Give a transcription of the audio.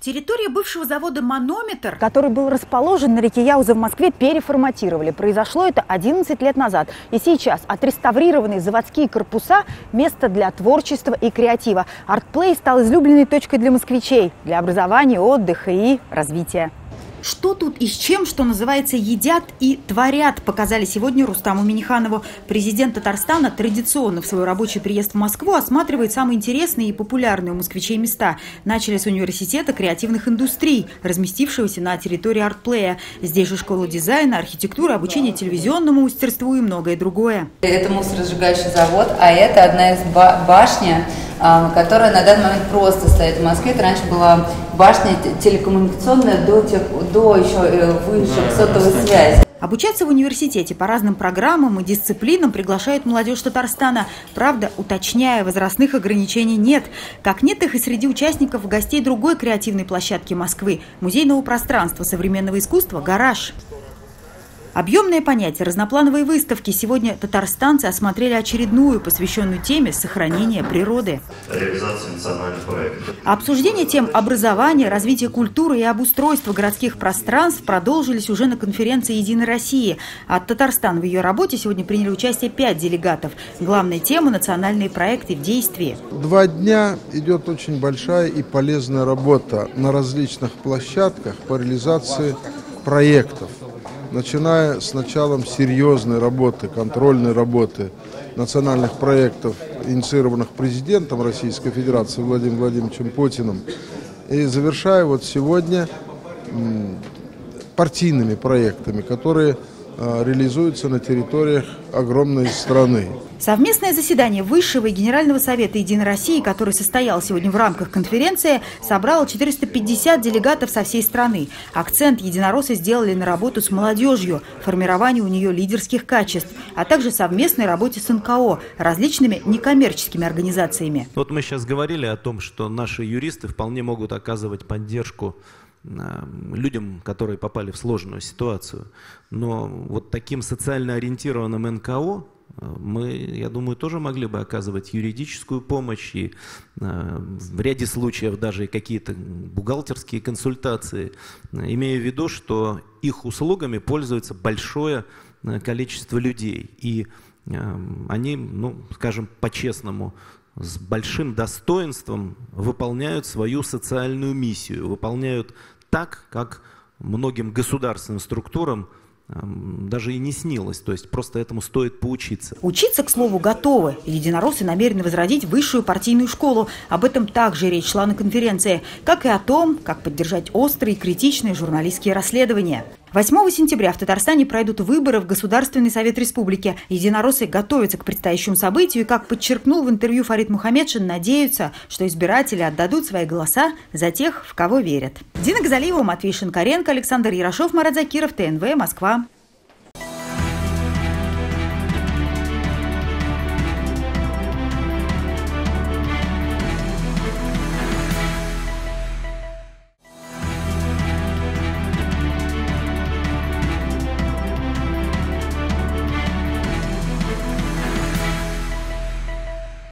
Территорию бывшего завода «Манометр», который был расположен на реке Яуза в Москве, переформатировали. Произошло это 11 лет назад. И сейчас отреставрированные заводские корпуса – место для творчества и креатива. Артплей стал излюбленной точкой для москвичей, для образования, отдыха и развития. Что тут и с чем, что называется, едят и творят, показали сегодня Рустаму Минниханову. Президент Татарстана традиционно в свой рабочий приезд в Москву осматривает самые интересные и популярные у москвичей места. Начали с университета креативных индустрий, разместившегося на территории Артплея. Здесь же школа дизайна, архитектуры, обучение телевизионному мастерству и многое другое. Это мусоросжигающий завод, а это одна из башни, которая на данный момент просто стоит в Москве. Это раньше была башня телекоммуникационная до еще высших сотовой связи. Обучаться в университете по разным программам и дисциплинам приглашает молодежь Татарстана. Правда, уточняя, возрастных ограничений нет. Как нет их и среди участников и гостей другой креативной площадки Москвы – музейного пространства современного искусства «Гараж». Объемное понятие разноплановой выставки. Сегодня татарстанцы осмотрели очередную, посвященную теме сохранения природы. Реализация национальных проектов. Обсуждение тем образования, развития культуры и обустройства городских пространств продолжились уже на конференции «Единой России». От Татарстана в ее работе сегодня приняли участие 5 делегатов. Главная тема – национальные проекты в действии. 2 дня идет очень большая и полезная работа на различных площадках по реализации проектов. Начиная с началом серьезной работы, контрольной работы национальных проектов, инициированных президентом Российской Федерации Владимиром Владимировичем Путиным, и завершая вот сегодня партийными проектами, которые реализуются на территориях огромной страны. Совместное заседание Высшего и Генерального совета «Единой России», которое состоялось сегодня в рамках конференции, собрало 450 делегатов со всей страны. Акцент единороссы сделали на работу с молодежью, формированию у нее лидерских качеств, а также совместной работе с НКО, различными некоммерческими организациями. Вот мы сейчас говорили о том, что наши юристы вполне могут оказывать поддержку людям, которые попали в сложную ситуацию. Но вот таким социально ориентированным НКО мы, я думаю, тоже могли бы оказывать юридическую помощь и в ряде случаев даже и какие-то бухгалтерские консультации, имея в виду, что их услугами пользуется большое количество людей. И они, скажем по-честному, с большим достоинством выполняют свою социальную миссию, выполняют так, как многим государственным структурам даже и не снилось. То есть просто этому стоит поучиться. Учиться, к слову, готовы. Единороссы намерены возродить высшую партийную школу. Об этом также речь шла на конференции. Как и о том, как поддержать острые и критичные журналистские расследования. 8 сентября в Татарстане пройдут выборы в Государственный совет республики. Единороссы готовятся к предстоящему событию и, как подчеркнул в интервью Фарид Мухаммедшин, надеются, что избиратели отдадут свои голоса за тех, в кого верят. Дина Газалиева, Матвей Шинкаренко, Александр Ярошов, Марат Закиров, ТНВ, Москва.